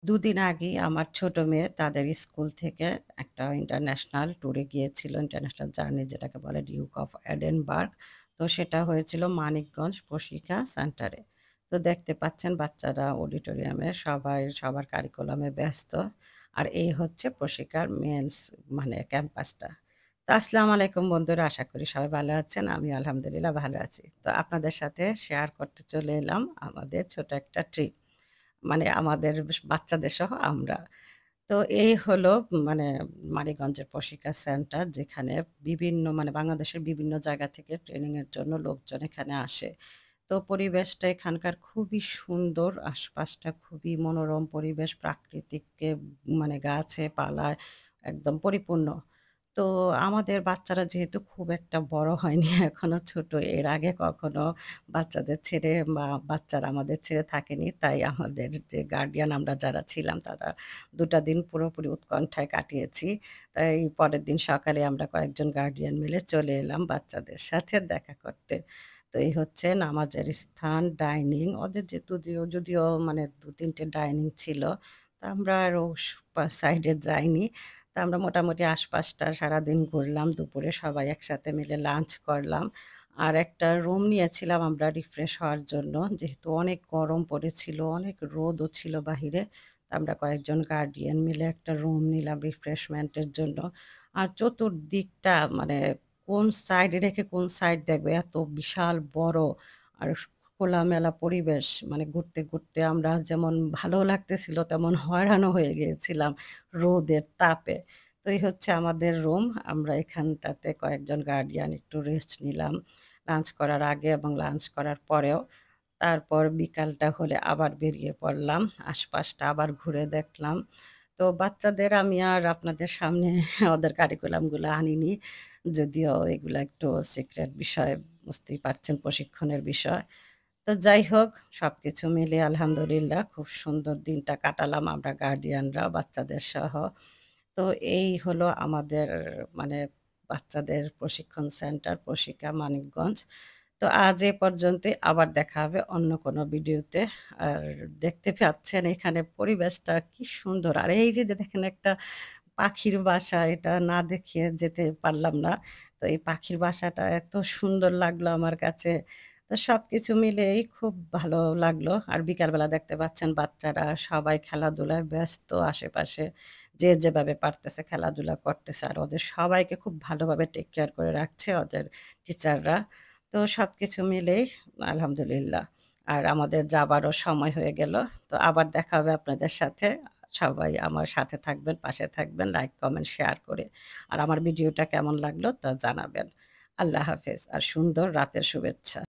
দুদিন আগেই আমার ছোট মেয়ে তাদের স্কুল থেকে একটা ইন্টারন্যাশনাল ট্যুরে গিয়েছিল। ইন্টারন্যাশনাল জার্নি যেটাকে বলে ডিউক অফ এডেনবার্গ। তো সেটা হয়েছিল মানিকগঞ্জ প্রশিকা সেন্টারে। তো দেখতে পাচ্ছেন বাচ্চারা অডিটোরিয়ামে সবাই সবার কারিকুলামে ব্যস্ত। আর এই হচ্ছে প্রশিকার মেইনস মানে ক্যাম্পাসটা। তো আসসালামু আলাইকুম বন্ধুরা, আশা করি সবাই ভালো আছেন। আমি আলহামদুলিল্লাহ ভালো আছি। তো আপনাদের সাথে শেয়ার করতে চলে এলাম আমাদের ছোট একটা ট্রিপ। মানে আমাদের বাচ্চাদের সহ আমরা। তো এই হলো মানে মানিকগঞ্জের প্রশিক্ষা সেন্টার যেখানে বিভিন্ন মানে বাংলাদেশের বিভিন্ন জায়গা থেকে ট্রেনিং এর জন্য লোকজন এখানে আসে। তো পরিবেশটা এখানকার খুবই সুন্দর, আশপাশটা খুবই মনোরম পরিবেশ, প্রাকৃতিককে মানে গাছে-পালায় একদম পরিপূর্ণ। তো আমাদের বাচ্চারা যেহেতু খুব একটা বড় হয়নি এখনো ছোট, এর আগে কখনো বাচ্চাদের ছেড়ে বা বাচ্চারা আমাদের ছেড়ে থাকেনি। তাই আমাদের যে গার্ডিয়ান আমরা যারা ছিলাম তারা ২ টা দিন পুরোপুরি উৎকণ্ঠায় কাটিয়েছি। তাই পরের দিন সকালে আমরা কয়েকজন গার্ডিয়ান মিলে চলে এলাম বাচ্চাদের সাথে দেখা করতে। তো এই হচ্ছে নামাজের স্থান, ডাইনিং ওদের যে যদিও মানে ২-৩ টে ডাইনিং ছিল। তো আমরা আরও সাইডে যাইনি। তা আমরা মোটামুটি আশপাশটা সারাদিন ঘুরলাম। দুপুরে সবাই একসাথে মিলে লাঞ্চ করলাম। আর একটা রুম নিয়েছিলাম আমরা রিফ্রেশ হওয়ার জন্য। যেহেতু অনেক গরম পড়েছিল, অনেক রোদও ছিল বাহিরে। আমরা কয়েকজন গার্ডিয়ান মিলে একটা রুম নিলাম রিফ্রেশমেন্ট এর জন্য। আর চতুর্দিকটা মানে কোন সাইডে রেখে কোন সাইড দেখব এত বিশাল বড় আর খোলামেলা পরিবেশ। মানে ঘুরতে আমরা যেমন ভালো লাগতেছিল তেমন হয়রানও হয়ে গিয়েছিলাম রোদের তাপে। তো এই হচ্ছে আমাদের রুম। আমরা এখানটাতে কয়েকজন গার্ডিয়ান একটু রেস্ট নিলাম। লাঞ্চ করার আগে এবং লাঞ্চ করার পরেও। তারপর বিকালটা হলে আবার বেরিয়ে পড়লাম। আশপাশটা আবার ঘুরে দেখলাম। তো বাচ্চাদের আমি আর আপনাদের সামনে ওদের কারিকুলাম গুলা আনিনি। যদিও এগুলা একটু সিক্রেট বিষয়, বুঝতেই পারছেন প্রশিক্ষণের বিষয়। তো যাই হোক সবকিছু মিলিয়ে আলহামদুলিল্লাহ খুব সুন্দর দিনটা কাটালাম আমরা গার্ডিয়ানরা বাচ্চাদের সহ। তো এই হলো আমাদের মানে বাচ্চাদের প্রশিক্ষণ সেন্টার প্রশিকা মানিকগঞ্জ। তো আজ এ পর্যন্তই, আবার দেখা হবে অন্য কোনো ভিডিওতে। আর দেখতে পাচ্ছেন এখানে পরিবেশটা কি সুন্দর। আর এই যে দেখেন একটা পাখির বাসা, এটা না দেখিয়ে যেতে পারলাম না। তো এই পাখির বাসাটা এত সুন্দর লাগলো আমার কাছে। তো সবকিছু মিলিয়েই খুব ভালো লাগলো। আর বিকালবেলা দেখতে পাচ্ছেন বাচ্চারা সবাই খেলাধুলায় ব্যস্ত আশেপাশে। যে যেভাবে পারতেছে খেলাধুলা করতেছে। আর ওদের সবাইকে খুব ভালোভাবে টেক কেয়ার করে রাখছে ওদের টিচাররা। তো সবকিছু মিলেই আলহামদুলিল্লাহ। আর আমাদের যাবারও সময় হয়ে গেল। তো আবার দেখা হবে আপনাদের সাথে। সবাই আমার সাথে থাকবেন, পাশে থাকবেন, লাইক, কমেন্ট, শেয়ার করে। আর আমার ভিডিওটা কেমন লাগলো তা জানাবেন। আল্লাহ হাফেজ আর সুন্দর রাতের শুভেচ্ছা।